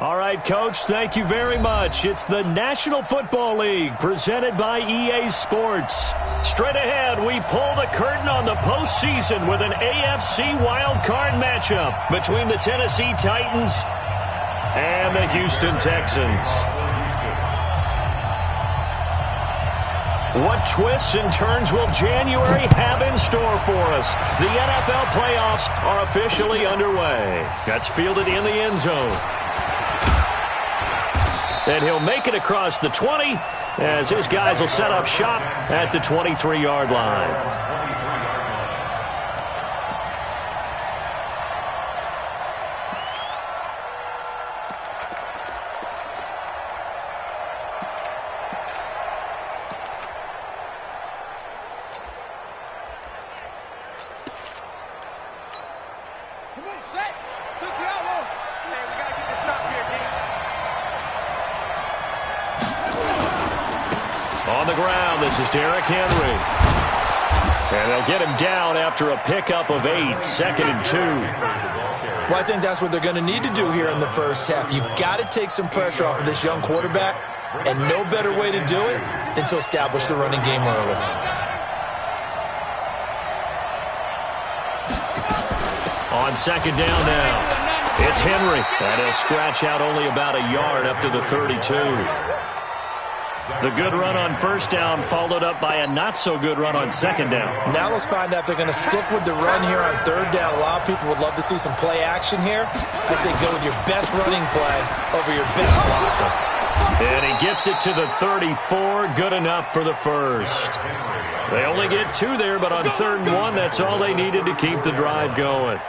All right, Coach, thank you very much. It's the National Football League presented by EA Sports. Straight ahead, we pull the curtain on the postseason with an AFC wildcard matchup between the Tennessee Titans and the Houston Texans. What twists and turns will January have in store for us? The NFL playoffs are officially underway. That's fielded in the end zone. And he'll make it across the 20 as his guys will set up shop at the 23-yard line. On the ground, this is Derrick Henry. And they'll get him down after a pickup of 8, 2nd and 2. Well, I think that's what they're going to need to do here in the first half. You've got to take some pressure off of this young quarterback, and no better way to do it than to establish the running game early. On 2nd down now, it's Henry. And he'll scratch out only about a yard up to the 32. The good run on 1st down followed up by a not-so-good run on 2nd down. Now let's find out if they're going to stick with the run here on 3rd down. A lot of people would love to see some play action here. I say go with your best running play over your best blocker. And he gets it to the 34. Good enough for the first. They only get 2 there, but on 3rd and 1, that's all they needed to keep the drive going.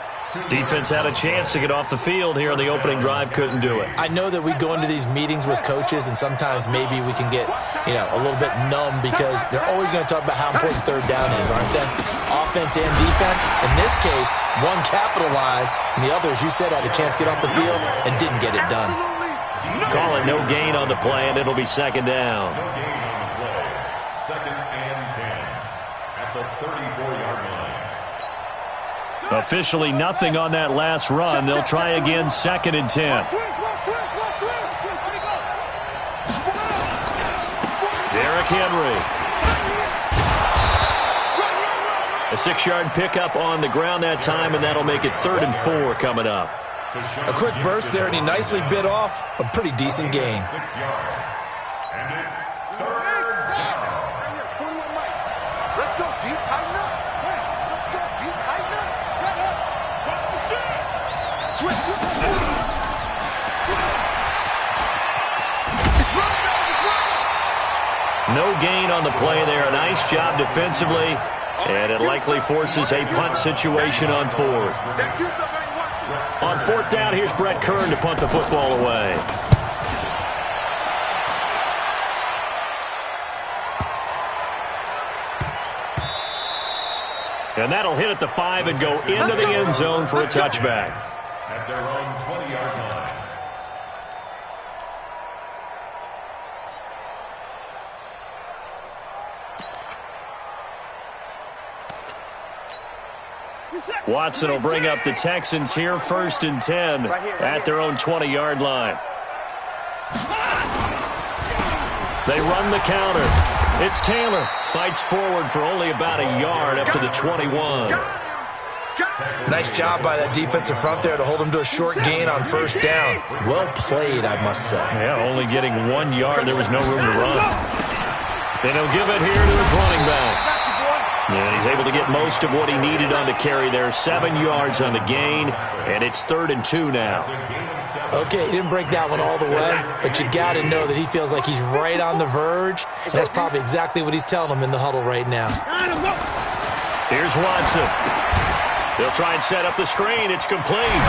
Defense had a chance to get off the field here on the opening drive, couldn't do it. I know that we go into these meetings with coaches, and sometimes maybe we can get, a little bit numb because they're always going to talk about how important 3rd down is, aren't they? Offense and defense. In this case, one capitalized, and the other, as you said, had a chance to get off the field and didn't get it done. Call it no gain on the play, and it'll be 2nd down. 2nd and 10 at the 34-yard line. Officially nothing on that last run. They'll try again, 2nd and 10. Derrick Henry. A 6-yard pickup on the ground that time, and that'll make it 3rd and 4 coming up. A quick burst there, and he nicely bit off a pretty decent gain. 6 yards. And it's 3rd down. Let's go, D. Tighten up. Let's go, D. Tighten up. Set up. Switch. No gain on the play there. A nice job defensively, and it likely forces a punt situation on 4th. On 4th down, here's Brett Kern to punt the football away. And that'll hit at the 5 and go into the end zone for a touchback. At their own 20-yard line. Watson will bring up the Texans here, 1st and 10 at their own 20-yard line. They run the counter. It's Taylor. Fights forward for only about a yard up to the 21. Nice job by that defensive front there to hold him to a short gain on 1st down. Well played, I must say. Yeah, only getting 1 yard. There was no room to run. Then he'll give it here to his running back. And he's able to get most of what he needed on the carry there. 7 yards on the gain, and it's 3rd and 2 now. Okay, he didn't break that one all the way, but you got to know that he feels like he's right on the verge, and that's probably exactly what he's telling him in the huddle right now. Here's Watson. They'll try and set up the screen. It's complete.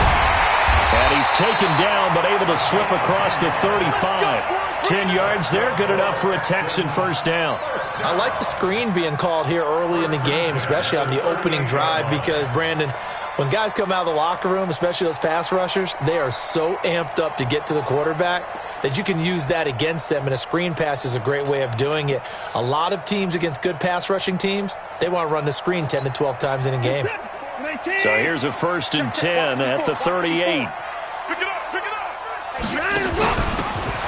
And he's taken down, but able to slip across the 35. 10 yards there, good enough for a Texan 1st down. I like the screen being called here early in the game, especially on the opening drive, because, Brandon, when guys come out of the locker room, especially those pass rushers, they are so amped up to get to the quarterback that you can use that against them, and a screen pass is a great way of doing it. A lot of teams against good pass rushing teams, they want to run the screen 10 to 12 times in a game. So here's a 1st and 10 at the 38.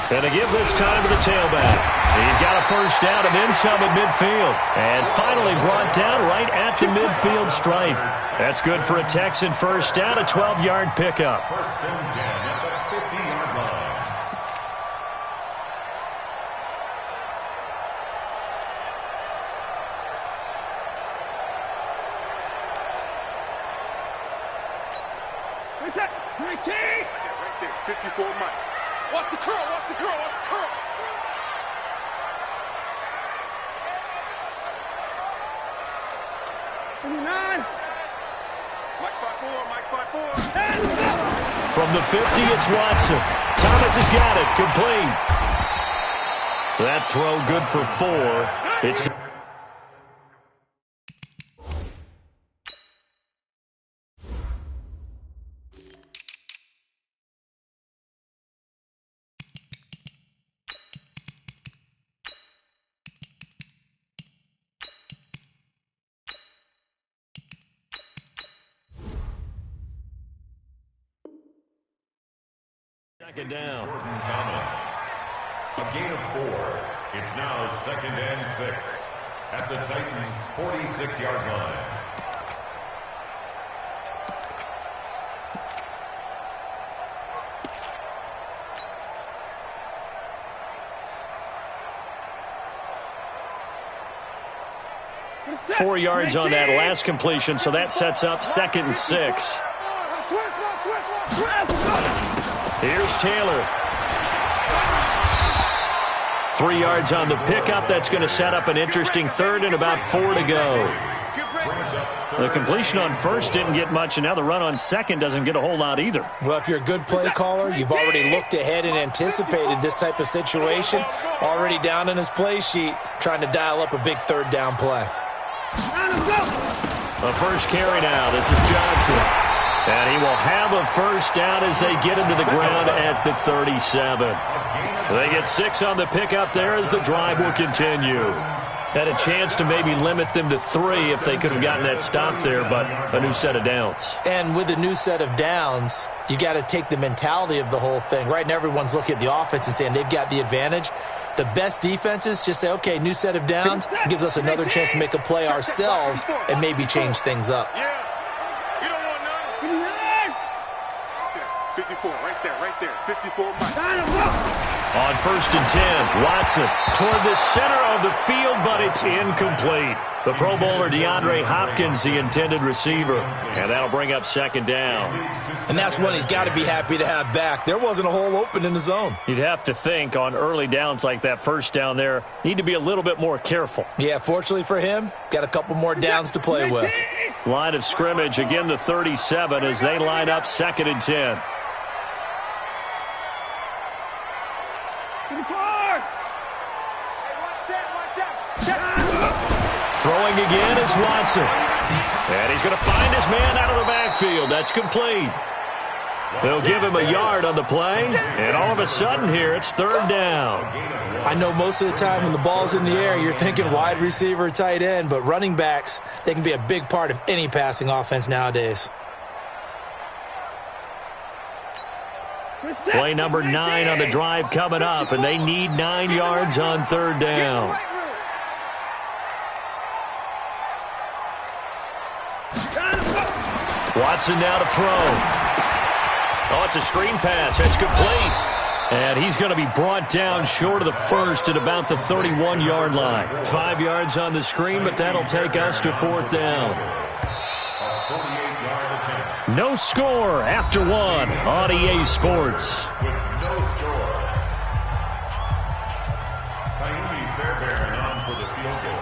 And to give this time to the tailback. He's got a first down and then some at midfield. And finally brought down right at the midfield stripe. That's good for a Texan first down, a 12-yard pickup. First and 10 at the 50-yard line. Where's that? 19! Right there, 54 Mike. Watch the curl, watch the curl, watch the curl. Mike 5-4, Mike 5-4. From the 50, it's Watson. Thomas has got it, complete. That throw good for 4. It's second down. Jordan Thomas. A gain of 4. It's now second and 6 at the Titans' 46-yard line. Four yards on that last completion, so that sets up second and 6. Here's Taylor. 3 yards on the pickup. That's going to set up an interesting third and about 4 to go. The completion on first didn't get much, and now the run on second doesn't get a whole lot either. Well, if you're a good play caller, you've already looked ahead and anticipated this type of situation. Already down in his play sheet, trying to dial up a big third down play. The first carry now. This is Johnson. And he will have a first down as they get him to the ground at the 37. They get 6 on the pickup there as the drive will continue. Had a chance to maybe limit them to 3 if they could have gotten that stop there, but a new set of downs. And with a new set of downs, you got to take the mentality of the whole thing. Right now, everyone's looking at the offense and saying they've got the advantage. The best defenses just say, okay, new set of downs, gives us another chance to make a play ourselves and maybe change things up. 54, right there, 54 Mike. On first and 10, Watson toward the center of the field, but it's incomplete. The Pro Bowler DeAndre Hopkins, the intended receiver, and that'll bring up second down. And that's one he's got to be happy to have back. There wasn't a hole open in the zone. You'd have to think on early downs like that first down there, need to be a little bit more careful. Yeah, fortunately for him, got a couple more downs to play with. Line of scrimmage, again the 37 as they line up second and 10. Throwing again is Watson. And he's going to find his man out of the backfield. That's complete. They'll give him a yard on the play. And all of a sudden here, it's third down. I know most of the time when the ball's in the air, you're thinking wide receiver, tight end. But running backs, they can be a big part of any passing offense nowadays. Play number 9 on the drive coming up. And they need 9 yards on third down. Watson now to throw. Oh, it's a screen pass. That's complete. And he's going to be brought down short of the first at about the 31-yard line. 5 yards on the screen, but that'll take us to fourth down. No score after 1 on EA Sports. With no score. Fairbairn on for the field goal.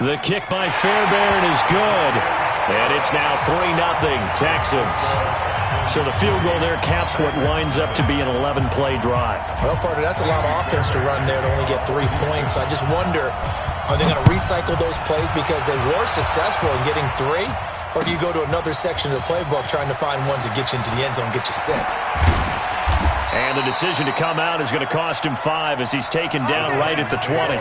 The kick by Fairbairn is good. And it's now 3-0 Texans. So the field goal there caps what winds up to be an 11-play drive. Well, partner, that's a lot of offense to run there to only get 3 points. So I just wonder, are they going to recycle those plays because they were successful in getting 3? Or do you go to another section of the playbook trying to find ones that get you into the end zone and get you 6? And the decision to come out is going to cost him 5 as he's taken down right at the 20.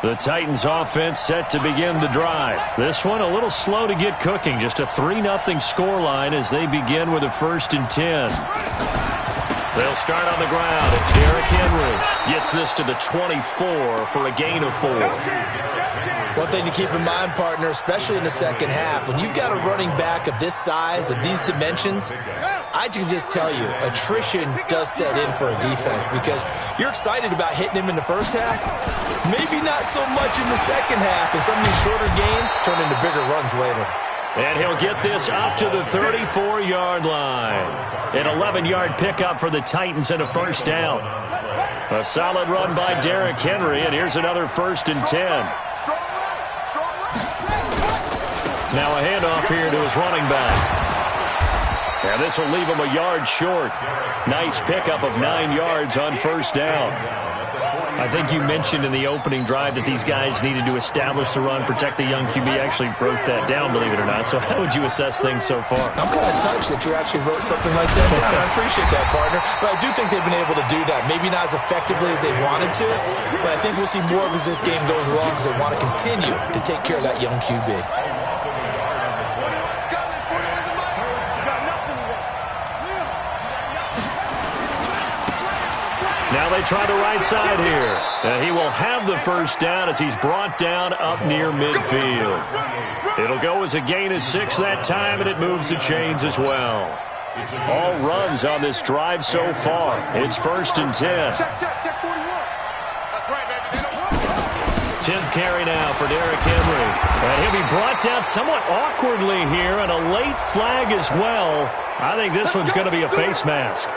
The Titans offense set to begin the drive. This one a little slow to get cooking. Just a 3-0 scoreline as they begin with a 1st and 10. They'll start on the ground. It's Derrick Henry. Gets this to the 24 for a gain of 4. One thing to keep in mind, partner, especially in the second half, when you've got a running back of this size, of these dimensions, I can just tell you, attrition does set in for a defense because you're excited about hitting him in the first half. Maybe not so much in the second half, and some of these shorter gains turn into bigger runs later. And he'll get this up to the 34-yard line. An 11-yard pickup for the Titans and a 1st down. A solid run by Derrick Henry, and here's another 1st and 10. Now a handoff here to his running back. And this will leave him a yard short. Nice pickup of 9 yards on 1st down. I think you mentioned in the opening drive that these guys needed to establish the run, protect the young QB. Actually wrote that down, believe it or not. So how would you assess things so far? I'm kind of touched that you actually wrote something like that down. I appreciate that, partner. But I do think they've been able to do that. Maybe not as effectively as they wanted to, but I think we'll see more of as this game goes along because they want to continue to take care of that young QB. Now they try the right side here. And he will have the 1st down as he's brought down up near midfield. It'll go as a gain of 6 that time, and it moves the chains as well. All runs on this drive so far. It's 1st and 10. 10th carry now for Derrick Henry. And he'll be brought down somewhat awkwardly here, and a late flag as well. I think this one's going to be a face mask.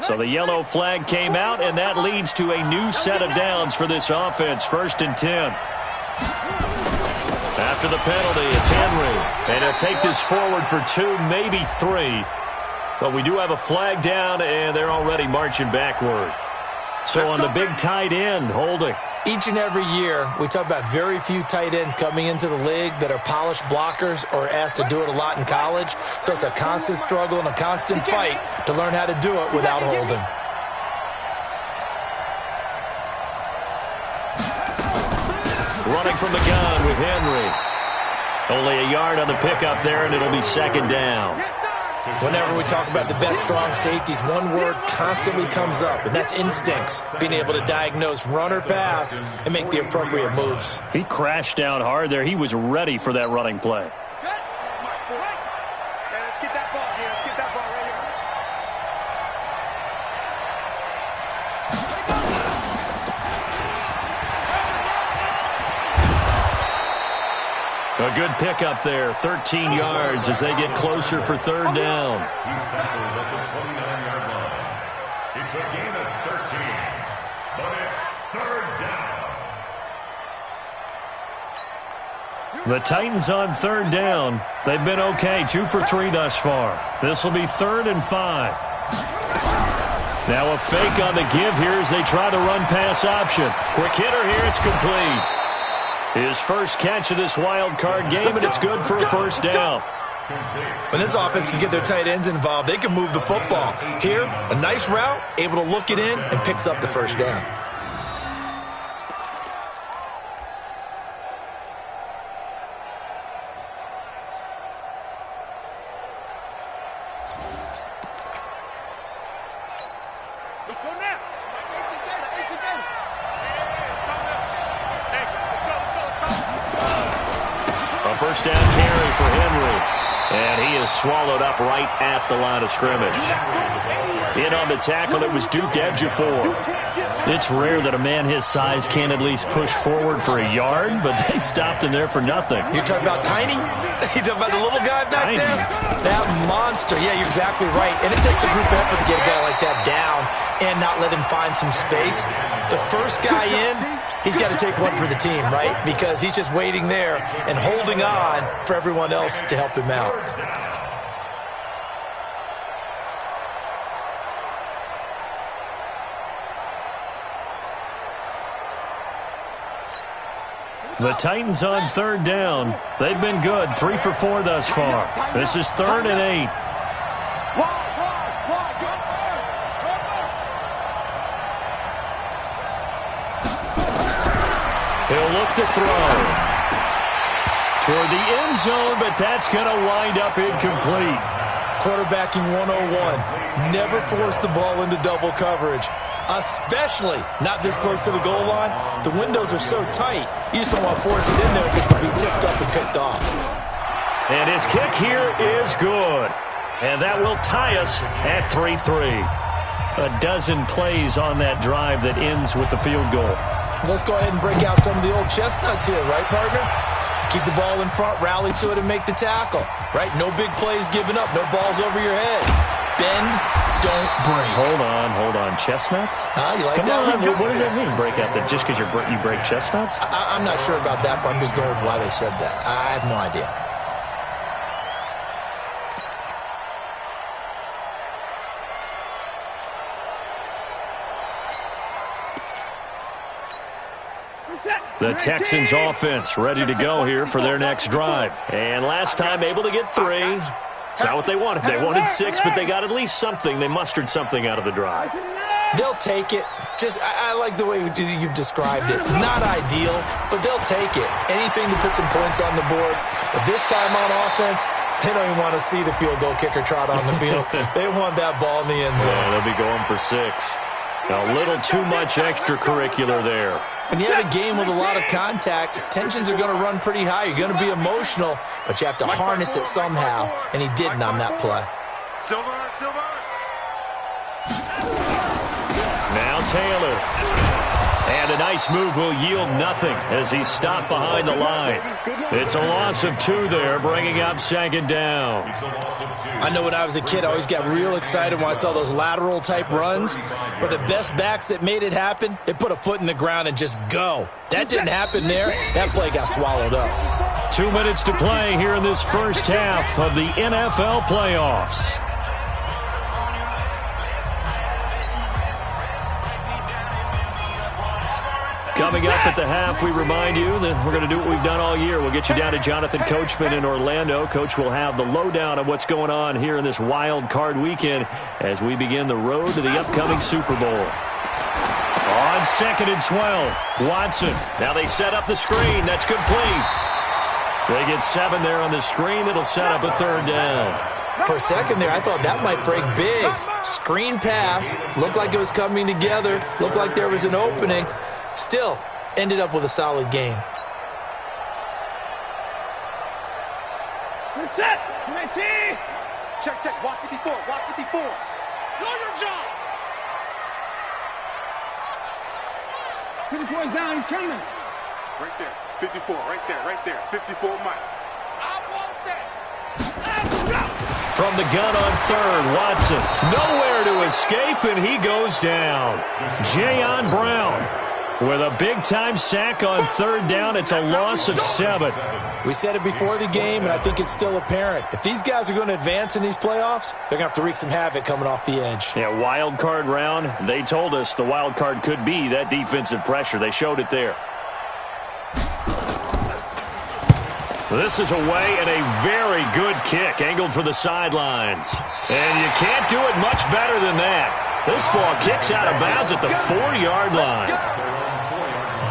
So the yellow flag came out, and that leads to a new set of downs for this offense. 1st and 10. After the penalty, it's Henry. And he'll take this forward for 2, maybe 3. But we do have a flag down, and they're already marching backward. So on the big tight end, holding. Each and every year, we talk about very few tight ends coming into the league that are polished blockers or asked to do it a lot in college. So it's a constant struggle and a constant fight to learn how to do it without holding. Running from the gun with Henry. Only a yard on the pickup there, and it'll be 2nd down. Whenever we talk about the best strong safeties, one word constantly comes up, and that's instincts. Being able to diagnose run or pass and make the appropriate moves. He crashed down hard there. He was ready for that running play. Let's get that ball here. Let's get that ball right A good pickup there, 13 yards as they get closer for 3rd down. He's tackled at the 29-yard line. It's a gain of 13, but it's 3rd down. The Titans on 3rd down. They've been okay, 2 for 3 thus far. This will be 3rd and 5. Now a fake on the give here as they try the run-pass option. Quick hitter here, it's complete. His first catch of this wild card game, and it's good for a 1st down. When this offense can get their tight ends involved, they can move the football. Here, a nice route, able to look it in, and picks up the 1st down. Let's go now. 18 data. A 1st down carry for Henry. And he is swallowed up right at the line of scrimmage. In on the tackle, it was Duke Ejiofor. It's rare that a man his size can at least push forward for a yard, but they stopped him there for nothing. You're talking about tiny? You're talking about the little guy back there? That monster. Yeah, you're exactly right. And it takes a group effort to get a guy like that down and not let him find some space. The first guy in, he's got to take one for the team, right? Because he's just waiting there and holding on for everyone else to help him out. The Titans on third down. They've been good, 3 for 4 thus far. This is 3rd and 8. He'll look to throw toward the end zone, but that's going to wind up incomplete. Quarterbacking 101. Never force the ball into double coverage, especially not this close to the goal line. The windows are so tight, you just don't want to force it in there because it's going to be tipped up and picked off. And his kick here is good. And that will tie us at 3-3. A dozen plays on that drive that ends with the field goal. Let's go ahead and break out some of the old chestnuts here, right, partner? Keep the ball in front, rally to it, and make the tackle, right? No big plays given up, no balls over your head. Bend, don't break. Hold on. Chestnuts? You like Come that on, one? what does that mean, break out? That just because you break chestnuts? I'm not sure about that, but I'm just going with why they said that. I have no idea. The Texans offense ready to go here for their next drive. And last time able to get 3. It's not what they wanted. They wanted 6, but they got at least something. They mustered something out of the drive. They'll take it. I like the way you've described it. Not ideal, but they'll take it. Anything to put some points on the board. But this time on offense, they don't even want to see the field goal kicker trot on the field. They want that ball in the end zone. Yeah, they'll be going for 6. A little too much extracurricular there. When you have a game with a lot of contact, tensions are going to run pretty high. You're going to be emotional, but you have to harness it somehow, and he didn't on that play. Now Taylor. And a nice move will yield nothing as he's stopped behind the line. It's a loss of 2 there, bringing up 2nd down. I know when I was a kid, I always got real excited when I saw those lateral-type runs. But the best backs that made it happen, they put a foot in the ground and just go. That didn't happen there. That play got swallowed up. 2 minutes to play here in this first half of the NFL playoffs. Coming up at the half, we remind you that we're going to do what we've done all year. We'll get you down to Jonathan Coachman in Orlando. Coach will have the lowdown of what's going on here in this wild card weekend as we begin the road to the upcoming Super Bowl. On 2nd and 12, Watson. Now they set up the screen. That's complete. They get 7 there on the screen. It'll set up a 3rd down. For a second there, I thought that might break big. Screen pass. Looked like it was coming together. Looked like there was an opening. Still, ended up with a solid game. Set. Check. Watch 54. Watch 54. Know your job. 54 is down. He's coming. Right there. 54. Right there. 54 Mike. I want that. From the gun on 3rd, Watson. Nowhere to escape, and he goes down. Jayon Brown with a big-time sack on 3rd down. It's a loss of 7. We said it before the game, and I think it's still apparent. If these guys are going to advance in these playoffs, they're going to have to wreak some havoc coming off the edge. Yeah, wild card round. They told us the wild card could be that defensive pressure. They showed it there. This is away and a very good kick, angled for the sidelines. And you can't do it much better than that. This ball kicks out of bounds at the 4-yard line.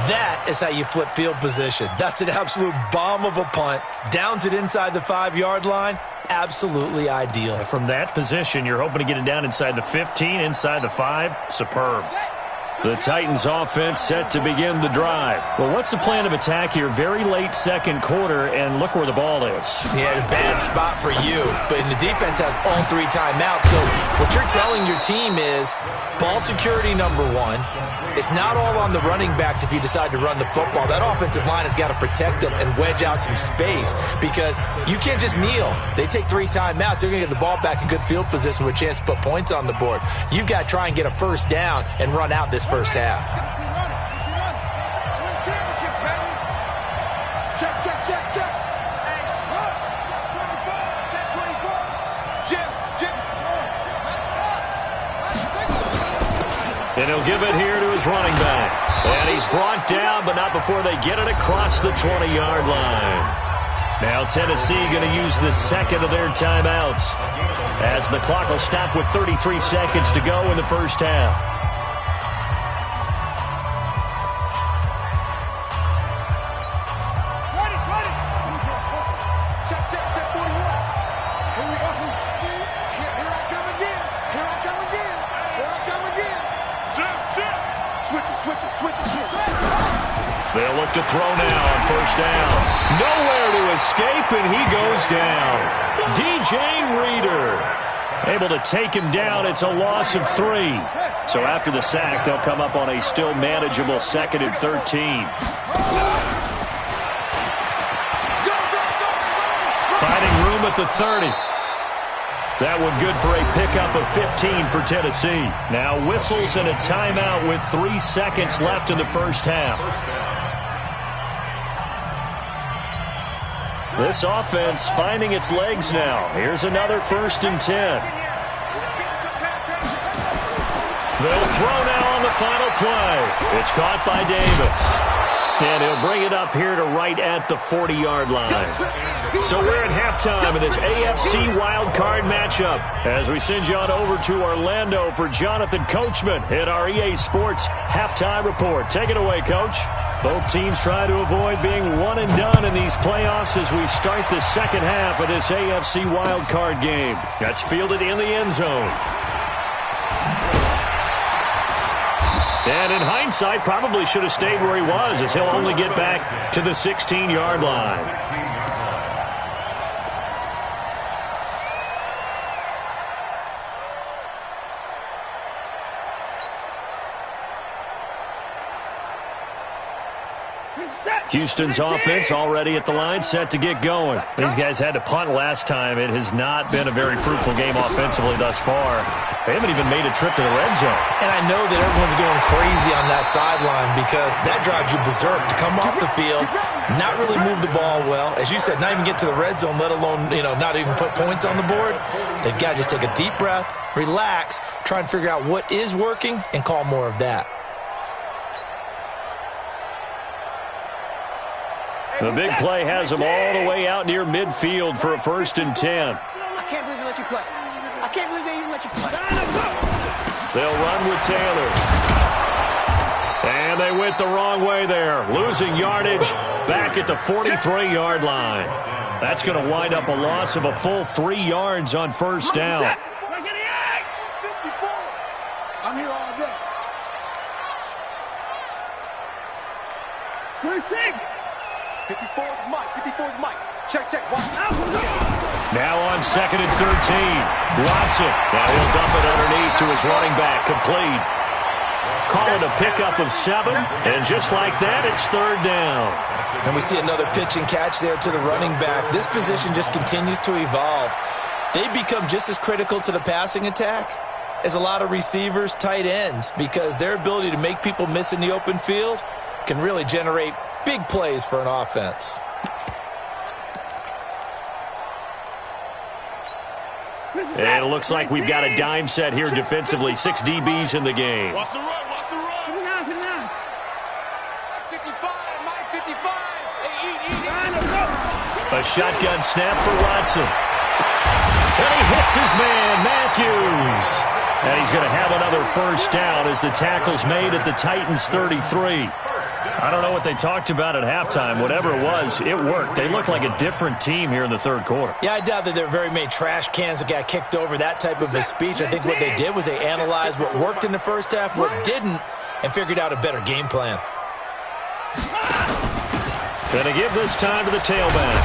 That is how you flip field position. That's an absolute bomb of a punt. Downs it inside the 5-yard line. Absolutely ideal. From that position, you're hoping to get it down inside the 15, inside the 5. Superb. The Titans offense set to begin the drive. Well, what's the plan of attack here? Very late 2nd quarter, and look where the ball is. Yeah, a bad spot for you, but the defense has all 3 timeouts. So what you're telling your team is ball security number 1. It's not all on the running backs if you decide to run the football. That offensive line has got to protect them and wedge out some space because you can't just kneel. They take 3 timeouts. They're going to get the ball back in good field position with a chance to put points on the board. You've got to try and get a 1st down and run out this first half. Check. And And he'll give it here to his running back. And he's brought down, but not before they get it across the 20-yard line. Now Tennessee going to use the second of their timeouts, as the clock will stop with 33 seconds to go in the first half. They'll look to throw now on first down. Nowhere to escape, and he goes down. DJ Reader able to take him down. It's a loss of 3. So after the sack, they'll come up on a still manageable 2nd and 13. Finding room at the 30. That one good for a pickup of 15 for Tennessee. Now whistles and a timeout with 3 seconds left in the first half. This offense finding its legs now. Here's another 1st and 10. They'll throw now on the final play. It's caught by Davis. And he'll bring it up here to right at the 40-yard line. So we're at halftime in this AFC wildcard matchup as we send you on over to Orlando for Jonathan Coachman in our EA Sports halftime report. Take it away, Coach. Both teams try to avoid being one and done in these playoffs as we start the second half of this AFC wildcard game. That's fielded in the end zone. And in hindsight, probably should have stayed where he was, as he'll only get back to the 16-yard line. Houston's offense already at the line, set to get going. These guys had to punt last time. It has not been a very fruitful game offensively thus far. They haven't even made a trip to the red zone. And I know that everyone's going crazy on that sideline because that drives you berserk to come off the field, not really move the ball well. As you said, not even get to the red zone, let alone, not even put points on the board. They've got to just take a deep breath, relax, try and figure out what is working, and call more of that. The big play has them all the way out near midfield for a 1st and 10. I can't believe they let you play. I can't believe they even let you play. They'll run with Taylor. And they went the wrong way there. Losing yardage back at the 43-yard line. That's going to wind up a loss of a full 3 yards on first down. I'm here all day. First take. 54 is Mike. 54 is Mike. Check. Now on 2nd and 13. Watson. Now he'll dump it underneath to his running back. Complete. Call it a pickup of 7. And just like that, it's 3rd down. And we see another pitch and catch there to the running back. This position just continues to evolve. They become just as critical to the passing attack as a lot of receivers, tight ends, because their ability to make people miss in the open field can really generate big plays for an offense. And it looks like we've got a dime set here defensively. 6 DBs in the game. Watch the run. Come on. 55, Mike, 55. Hey, eat. A shotgun snap for Watson. And he hits his man, Matthews. And he's going to have another first down as the tackle's made at the Titans' 33. I don't know what they talked about at halftime. Whatever it was, it worked. They looked like a different team here in the 3rd quarter. Yeah, I doubt that there were very many trash cans that got kicked over, that type of a speech. I think what they did was they analyzed what worked in the first half, what didn't, and figured out a better game plan. Going to give this time to the tailback.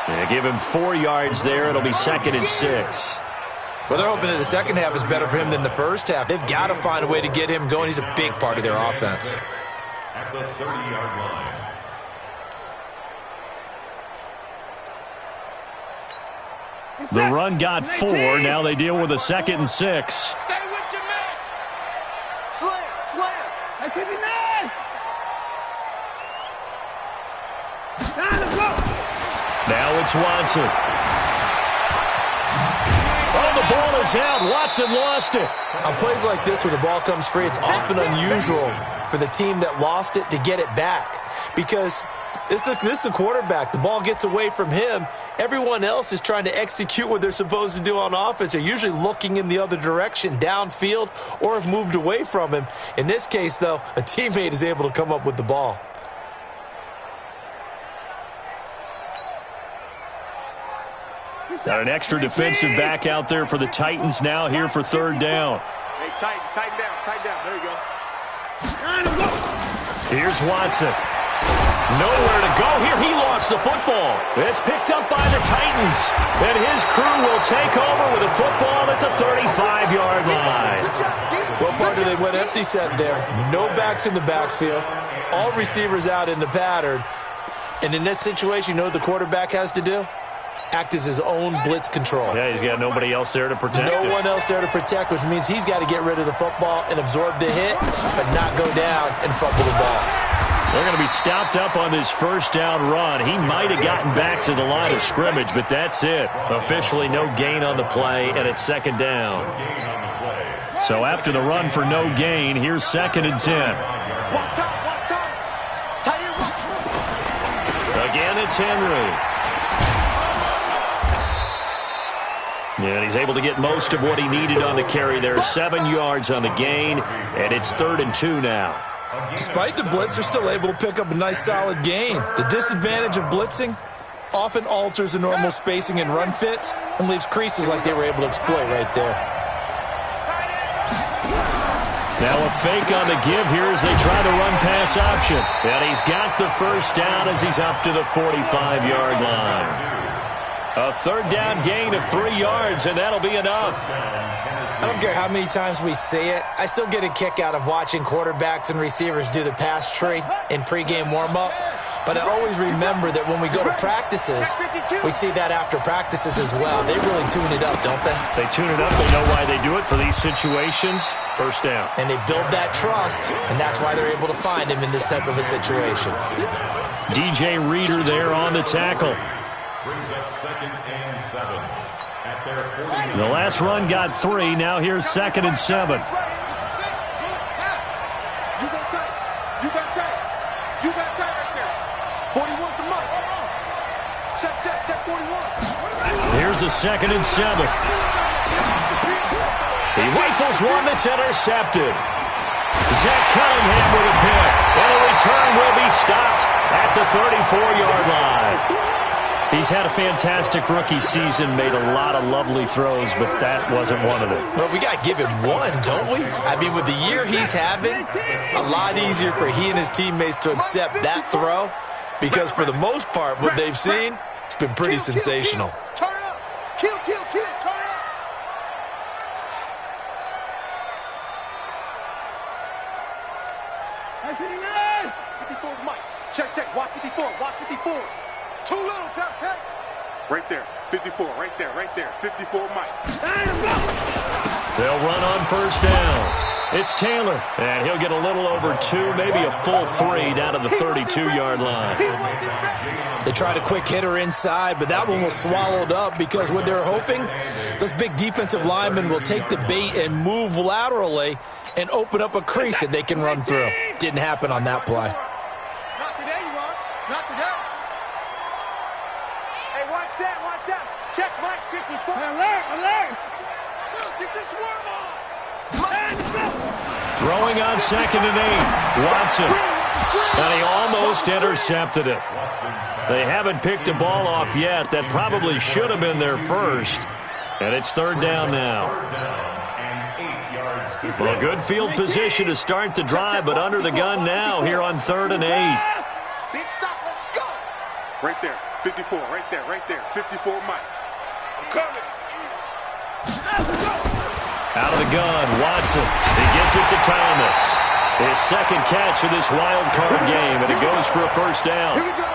They give him 4 yards there. It'll be 2nd and 6. Well, they're hoping that the second half is better for him than the first half. They've got to find a way to get him going. He's a big part of their offense. At the 30-yard line. The run got 4. Now they deal with a 2nd and 6. Stay with your man. Slam. Hey, 59. Now it's Watson. Oh, the ball goes out. Watson lost it. On plays like this, when the ball comes free, it's often unusual for the team that lost it to get it back. Because this is the quarterback. The ball gets away from him. Everyone else is trying to execute what they're supposed to do on offense. They're usually looking in the other direction, downfield, or have moved away from him. In this case, though, a teammate is able to come up with the ball. Got an extra defensive back out there for the Titans now here for third down. Hey, tighten down. There you go. Here's Watson. Nowhere to go here. He lost the football. It's picked up by the Titans. And his crew will take over with a football at the 35-yard line. Well, partner, they went empty set there. No backs in the backfield. All receivers out in the pattern. And in this situation, you know what the quarterback has to do? Act as his own blitz control. Yeah, he's got nobody else there to protect him. No one else there to protect, which means he's got to get rid of the football and absorb the hit, but not go down and fumble the ball. They're going to be stopped up on this first down run. He might have gotten back to the line of scrimmage, but that's it. Officially no gain on the play, and it's second down. So after the run for no gain, here's 2nd and 10. Again, it's Henry. And he's able to get most of what he needed on the carry there. 7 yards on the gain, and it's 3rd and 2 now. Despite the blitz, they're still able to pick up a nice solid gain. The disadvantage of blitzing often alters the normal spacing and run fits and leaves creases like they were able to exploit right there. Now a fake on the give here as they try the run-pass option. And he's got the first down as he's up to the 45-yard line. A 3rd down gain of 3 yards, and that'll be enough. I don't care how many times we say it. I still get a kick out of watching quarterbacks and receivers do the pass tree in pregame warm-up. But I always remember that when we go to practices, we see that after practices as well. They really tune it up, don't they? They tune it up. They know why they do it for these situations. First down. And they build that trust, and that's why they're able to find him in this type of a situation. DJ Reader there on the tackle. Brings up 2nd and 7 at their 40. The last run got 3. Now here's 2nd and 7. You got tight right there. 41's the mark. Check 41. Here's a 2nd and 7. He rifles one that's intercepted. Zach Cunningham with a pick. And a return will be stopped at the 34-yard line. He's had a fantastic rookie season, made a lot of lovely throws, but that wasn't one of them. Well, we got to give him one, don't we? I mean, with the year he's having, a lot easier for he and his teammates to accept that throw because for the most part, what they've seen, it's been pretty sensational. Turn up. Kill, turn up. Hey, 59. 54's Mike. Check. Watch 54. Too little, okay? Right there. 54, right there. 54, Mike. They'll run on first down. It's Taylor, and he'll get a little over 2, maybe a full 3 down to the 32-yard line. They tried a quick hitter inside, but that one was swallowed up because what they're hoping, those big defensive linemen will take the bait and move laterally and open up a crease that they can run through. Didn't happen on that play. Not today, you are. Not today. Hey, watch that. Check Mike 54. Alert. Get your swarm on. Throwing on 2nd and 8. Watson. And he almost intercepted it. They haven't picked a ball off yet. That probably should have been their first. And it's 3rd down now. Well, a good field position to start the drive, but under the gun now here on 3rd and 8. Big stop, let's go. Right there, 54, right there. 54, Mike. I'm coming. Out of the gun, Watson. He gets it to Thomas. His 2nd catch of this wild card game, and it goes for a first down. Here we go.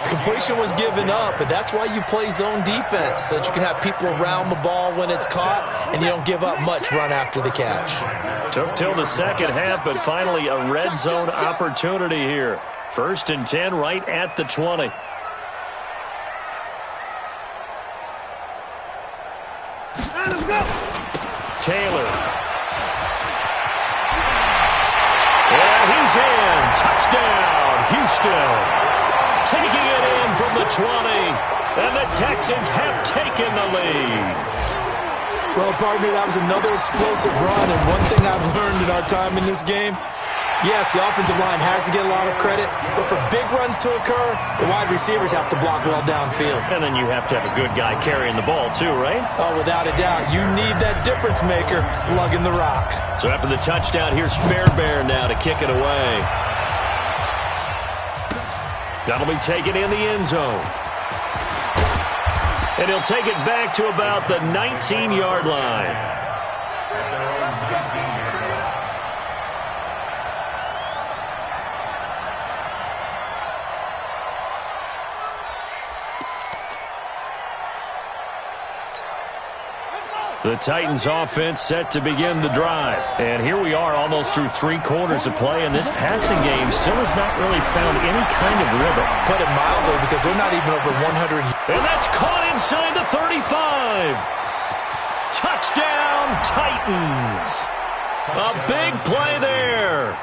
Completion was given up, but that's why you play zone defense, so that you can have people around the ball when it's caught, and you don't give up much run after the catch. Took till the second half, but finally a red zone opportunity here. 1st and 10 right at the 20. Let's go. Taylor. And he's in. Touchdown, Houston. Taking it in from the 20. And the Texans have taken the lead. Well, partner, that was another explosive run. And one thing I've learned in our time in this game, yes, the offensive line has to get a lot of credit, but for big runs to occur, the wide receivers have to block well downfield. And then you have to have a good guy carrying the ball too, right? Oh, without a doubt. You need that difference maker lugging the rock. So after the touchdown, here's Fairbairn now to kick it away. That'll be taken in the end zone. And he'll take it back to about the 19-yard line. The Titans offense set to begin the drive. And here we are almost through 3 quarters of play, and this passing game still has not really found any kind of rhythm. Put it mildly, because they're not even over 100. And that's caught inside the 35. Touchdown, Titans. A big play there.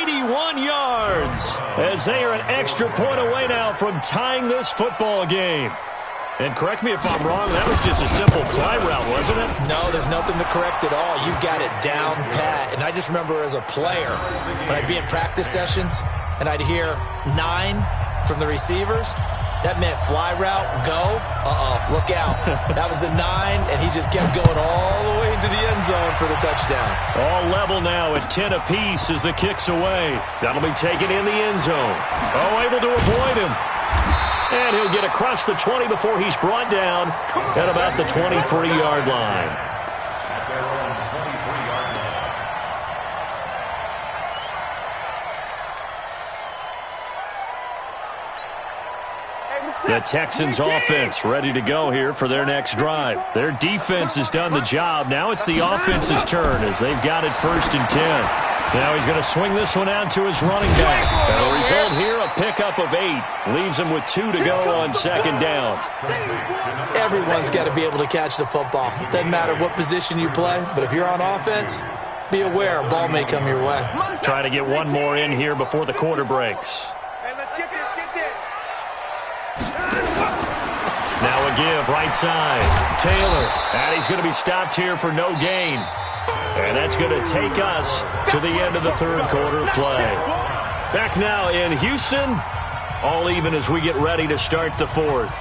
81 yards. As they are an extra point away now from tying this football game. And correct me if I'm wrong, that was just a simple fly route, wasn't it? No, there's nothing to correct at all. You've got it down pat. And I just remember as a player, when I'd be in practice sessions and I'd hear 9 from the receivers, that meant fly route, go, look out. That was the 9, and he just kept going all the way into the end zone for the touchdown. All level now at 10 apiece as the kick's away. That'll be taken in the end zone. Oh, able to avoid him. And he'll get across the 20 before he's brought down at about the 23-yard line. The Texans offense ready to go here for their next drive. Their defense has done the job. Now it's the offense's turn as they've got it 1st and 10. Now he's going to swing this one out to his running back. And the result here, a pickup of 8. Leaves him with 2 to go on 2nd down. Everyone's got to be able to catch the football. Doesn't matter what position you play, but if you're on offense, be aware a ball may come your way. Trying to get one more in here before the quarter breaks. Hey, let's get this, get this. Now a give, right side. Taylor, and he's going to be stopped here for no gain. And that's going to take us to the end of the 3rd quarter of play. Back now in Houston, all even as we get ready to start the 4th.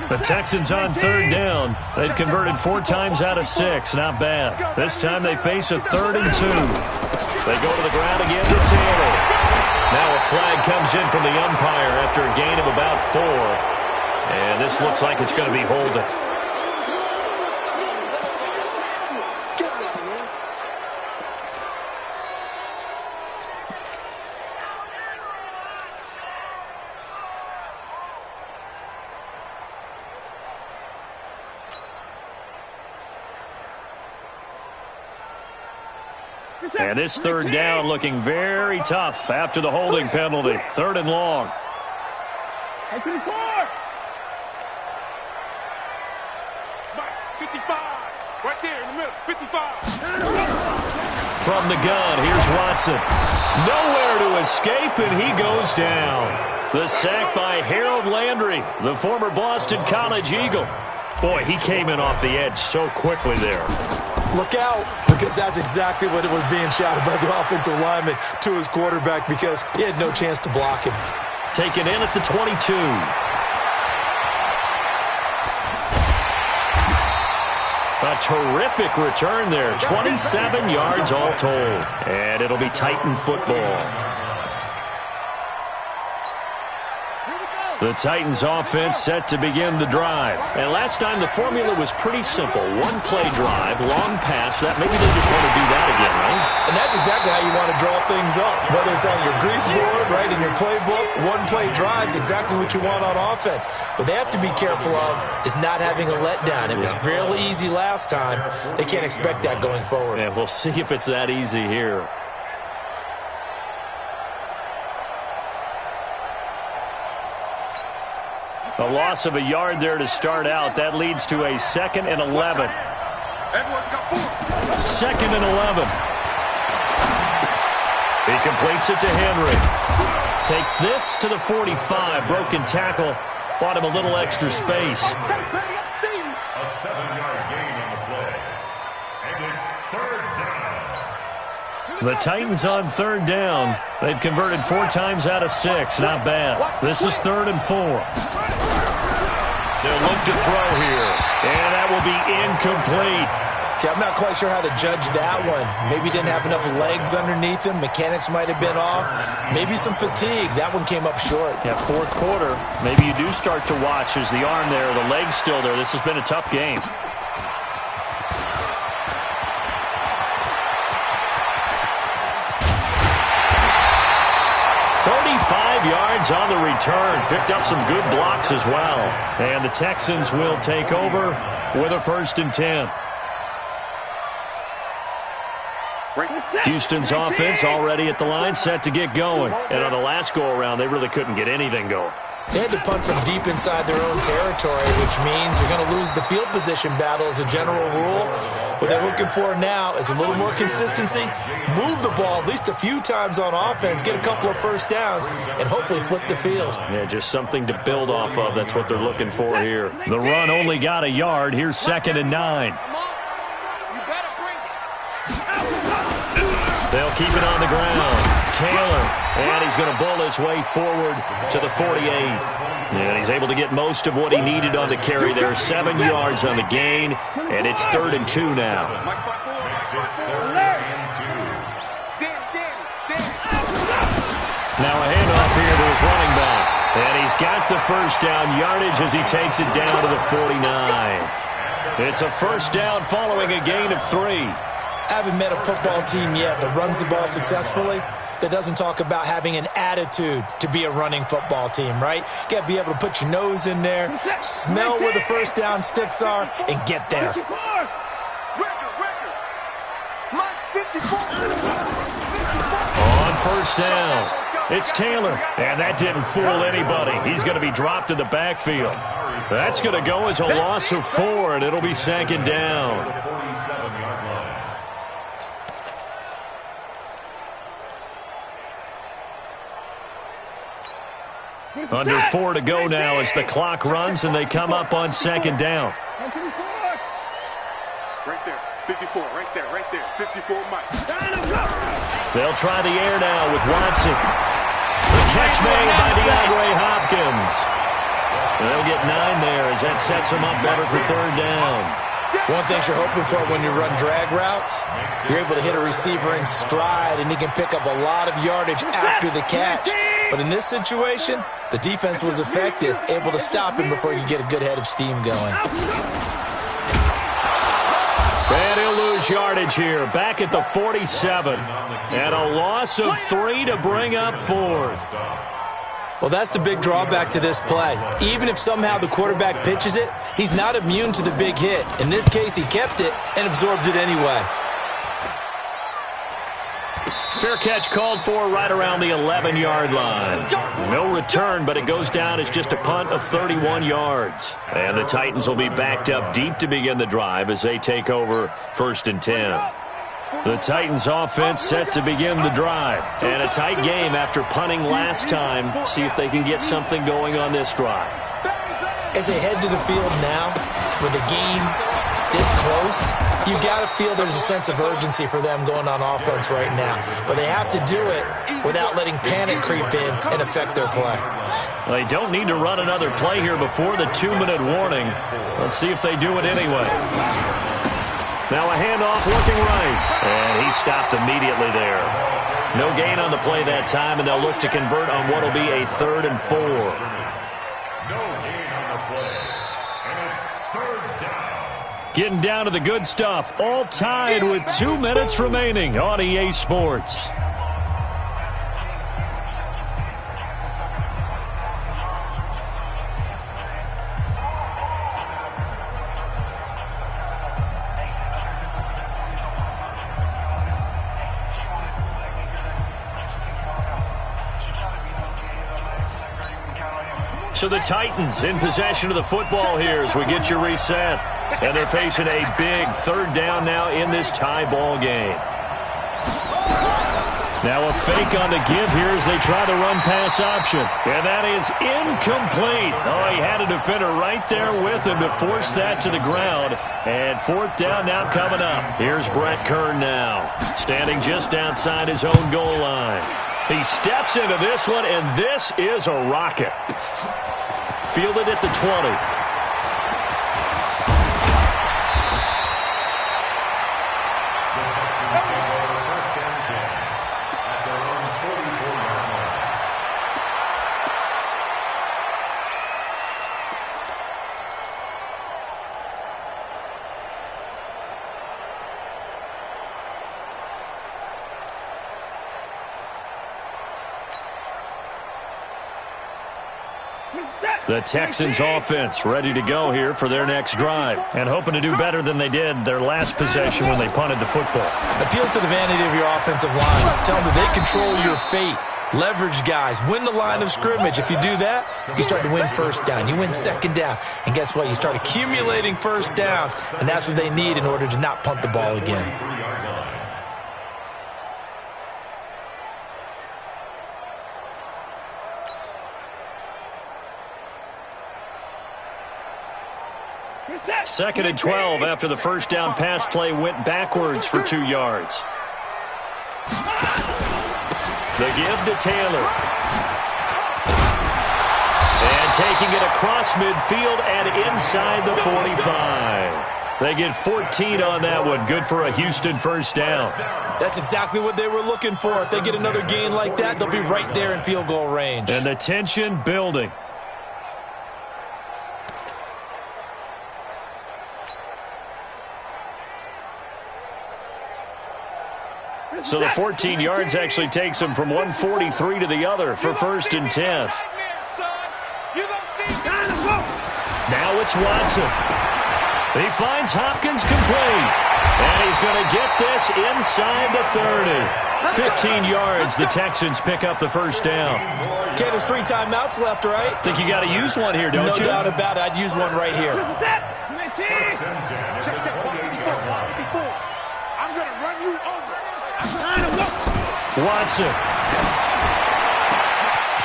The Texans on 3rd down. They've converted 4 times out of 6. Not bad. This time they face a 3rd and 2. They go to the ground again to Taylor. Now a flag comes in from the umpire after a gain of about 4. And this looks like it's going to be holding. And this 3rd down looking very tough after the holding penalty. 3rd and long. Hey, 54. 55. Right there in the middle. 55. From the gun, here's Watson. Nowhere to escape, and he goes down. The sack by Harold Landry, the former Boston College Eagle. Boy, he came in off the edge so quickly there. Look out, because that's exactly what it was being shouted by the offensive lineman to his quarterback, because he had no chance to block him. Taken in at the 22. A terrific return there. 27 yards all told. And it'll be Titan football. The Titans offense set to begin the drive. And last time the formula was pretty simple. 1-play drive, long pass. That maybe they just want to do that again, right? And that's exactly how you want to draw things up. Whether it's on your grease board, right, in your playbook, 1-play drive's exactly what you want on offense. What they have to be careful of is not having a letdown. It was real easy last time. They can't expect that going forward. Yeah, we'll see if it's that easy here. A loss of a yard there to start out. That leads to a 2nd and 11. Everyone's got 4. Second and 11. He completes it to Henry. Takes this to the 45. Broken tackle. Bought him a little extra space. A 7-yard gain on the play. And it's third down. The Titans on third down. They've converted 4 times out of 6. Not bad. This is 3rd and 4. They'll look to throw here. And that will be incomplete. Okay, I'm not quite sure how to judge that one. Maybe didn't have enough legs underneath him. Mechanics might have been off. Maybe some fatigue. That one came up short. Yeah, 4th quarter. Maybe you do start to watch as the arm there, the leg's still there. This has been a tough game. Yards on the return. Picked up some good blocks as well. And the Texans will take over with a 1st and 10. Houston's offense already at the line, set to get going. And on the last go-around, they really couldn't get anything going. They had to punt from deep inside their own territory, which means you're going to lose the field position battle as a general rule. What they're looking for now is a little more consistency, move the ball at least a few times on offense, get a couple of first downs, and hopefully flip the field. Yeah, just something to build off of. That's what they're looking for here. The run only got a yard. Here's 2nd and 9. They'll keep it on the ground. Taylor, and he's going to bull his way forward to the 48. And he's able to get most of what he needed on the carry there. 7 yards on the gain, and it's 3rd and 2 now. Now a handoff here to his running back. And he's got the first down yardage as he takes it down to the 49. It's a first down following a gain of 3. I haven't met a football team yet that runs the ball successfully that doesn't talk about having an attitude to be a running football team, right? You got to be able to put your nose in there, smell where the first down sticks are, and get there. On first down, it's Taylor, and that didn't fool anybody. He's going to be dropped in the backfield. That's going to go as a loss of 4, and it'll be 2nd down. Under 4 to go now as the clock runs and they come up on 2nd down. Right there, 54, right there, 54 Mike. They'll try the air now with Watson. The catch made by DeAndre Hopkins. They'll get 9 there as that sets them up better for 3rd down. One thing you're hoping for when you run drag routes, you're able to hit a receiver in stride and he can pick up a lot of yardage after the catch. But in this situation, the defense was effective, able to stop him before you get a good head of steam going. And he'll lose yardage here, back at the 47. And a loss of 3 to bring up 4th. Well, that's the big drawback to this play. Even if somehow the quarterback pitches it, he's not immune to the big hit. In this case, he kept it and absorbed it anyway. Fair catch called for right around the 11-yard line. No return, but it goes down as just a punt of 31 yards. And the Titans will be backed up deep to begin the drive as they take over 1st and 10. The Titans offense set to begin the drive. And a tight game after punting last time. See if they can get something going on this drive. As they head to the field now, with the game this close, you've got to feel there's a sense of urgency for them going on offense right now. But they have to do it without letting panic creep in and affect their play. They don't need to run another play here before the 2-minute warning. Let's see if they do it anyway. Now a handoff looking right. And he stopped immediately there. No gain on the play that time, and they'll look to convert on what will be a 3rd and 4. No gain on the play. And it's 3rd down. Getting down to the good stuff. All tied with 2 minutes remaining on EA Sports. So the Titans in possession of the football here as we get you reset. And they're facing a big third down now in this tie ball game. Now a fake on the give here as they try the run-pass option. And that is incomplete. Oh, he had a defender right there with him to force that to the ground. And fourth down now coming up. Here's Brett Kern now, standing just outside his own goal line. He steps into this one, and this is a rocket. Fielded at the 20. The Texans offense ready to go here for their next drive and hoping to do better than they did their last possession when they punted the football. Appeal to the vanity of your offensive line. Tell them that they control your fate. Leverage guys. Win the line of scrimmage. If you do that, you start to win first down. You win second down. And guess what? You start accumulating first downs, and that's what they need in order to not punt the ball again. Second and 12 after the first down pass play went backwards for 2 yards. The give to Taylor. And taking it across midfield and inside the 45. They get 14 on that one. Good for a Houston first down. That's exactly what they were looking for. If they get another gain like that, they'll be right there in field goal range. And the tension building. So the 14 yards actually takes him from 143 to the other for first and 10. Now it's Watson. He finds Hopkins complete. And he's going to get this inside the 30. 15 yards, the Texans pick up the first down. Okay, there's 3 timeouts left, right? Think you got to use one here, don't you? No doubt about it. I'd use one right here. I'm going to run you over. Watson.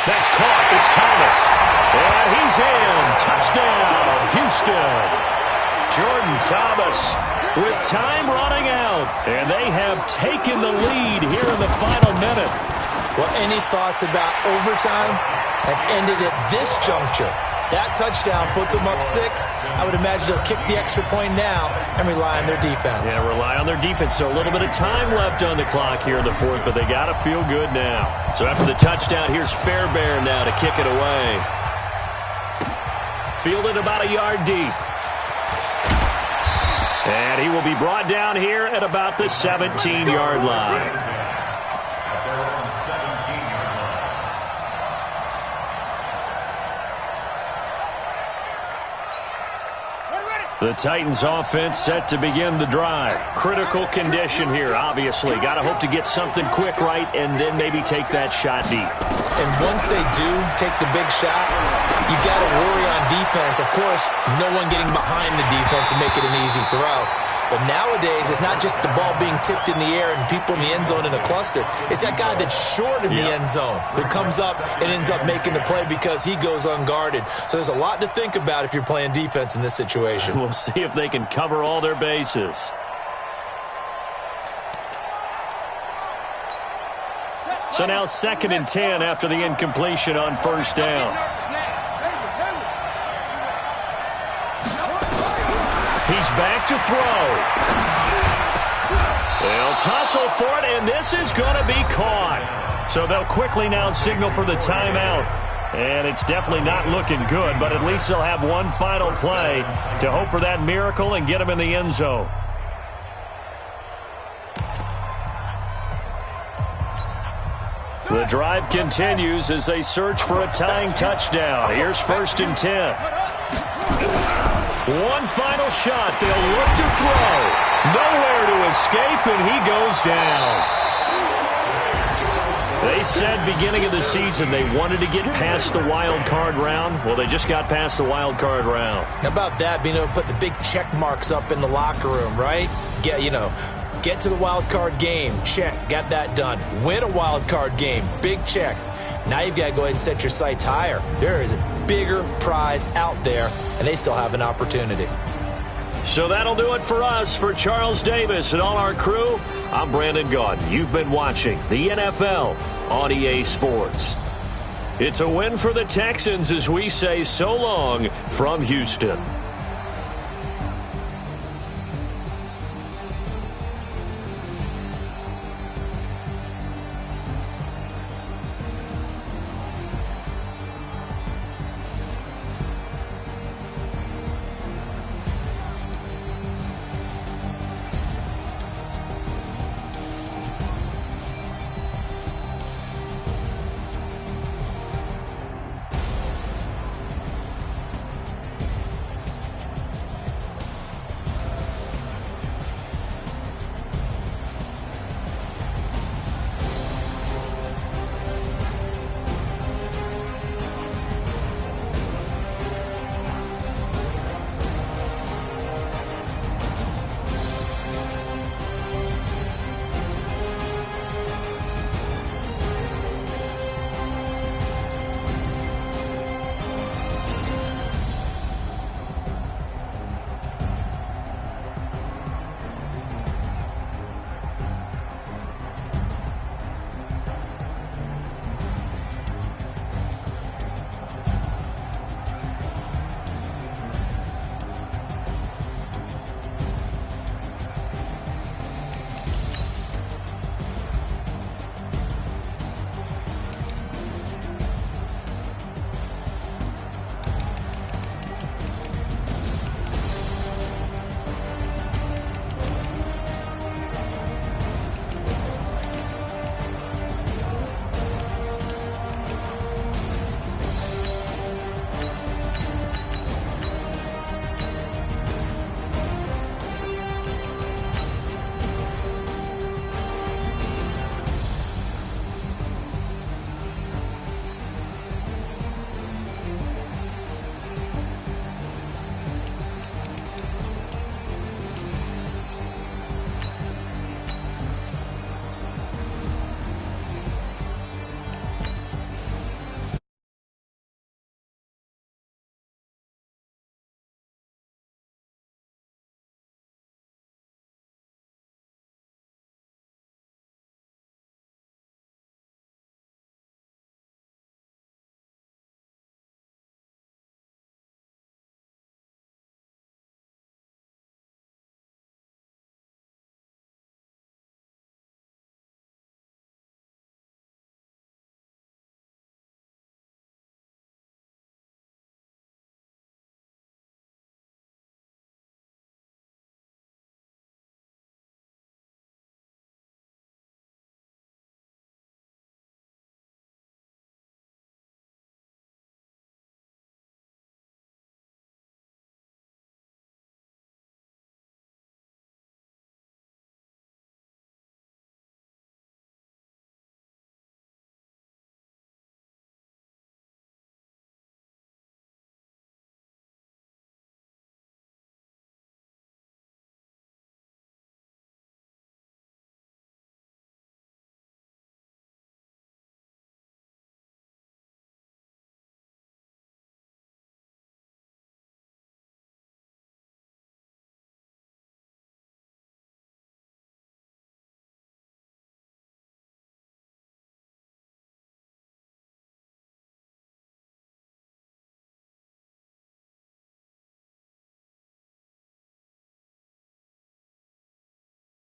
That's caught. It's Thomas. And he's in. Touchdown, Houston. Jordan Thomas with time running out. And they have taken the lead here in the final minute. Well, any thoughts about overtime have ended at this juncture. That touchdown puts them up 6. I would imagine they'll kick the extra point now and rely on their defense. Yeah, rely on their defense. So a little bit of time left on the clock here in the fourth, but they got to feel good now. So after the touchdown, here's Fairbairn now to kick it away. Fielded about a yard deep. And he will be brought down here at about the 17-yard line. The Titans offense set to begin the drive. Critical condition here, obviously. Got to hope to get something quick right and then maybe take that shot deep. And once they do take the big shot, you got to worry on defense. Of course, no one getting behind the defense and make it an easy throw. But nowadays, it's not just the ball being tipped in the air and people in the end zone in a cluster. It's that guy that's short in the end zone who comes up and ends up making the play because he goes unguarded. So there's a lot to think about if you're playing defense in this situation. We'll see if they can cover all their bases. So now second and 10 after the incompletion on first down. He's back to throw. They'll tussle for it, and this is going to be caught. So they'll quickly now signal for the timeout. And it's definitely not looking good, but at least they'll have one final play to hope for that miracle and get them in the end zone. The drive continues as they search for a tying touchdown. Here's first and 10. One final shot. They'll look to throw. Nowhere to escape, and he goes down. They said beginning of the season they wanted to get past the wild card round. Well, they just got past the wild card round. How about that, being able to put the big check marks up in the locker room, right? Get to the wild card game, check, got that done. Win a wild card game, big check. Now you've got to go ahead and set your sights higher. There is a bigger prize out there, and they still have an opportunity. So that'll do it for us. For Charles Davis and all our crew, I'm Brandon Gaudin. You've been watching the NFL on EA Sports. It's a win for the Texans as we say so long from Houston.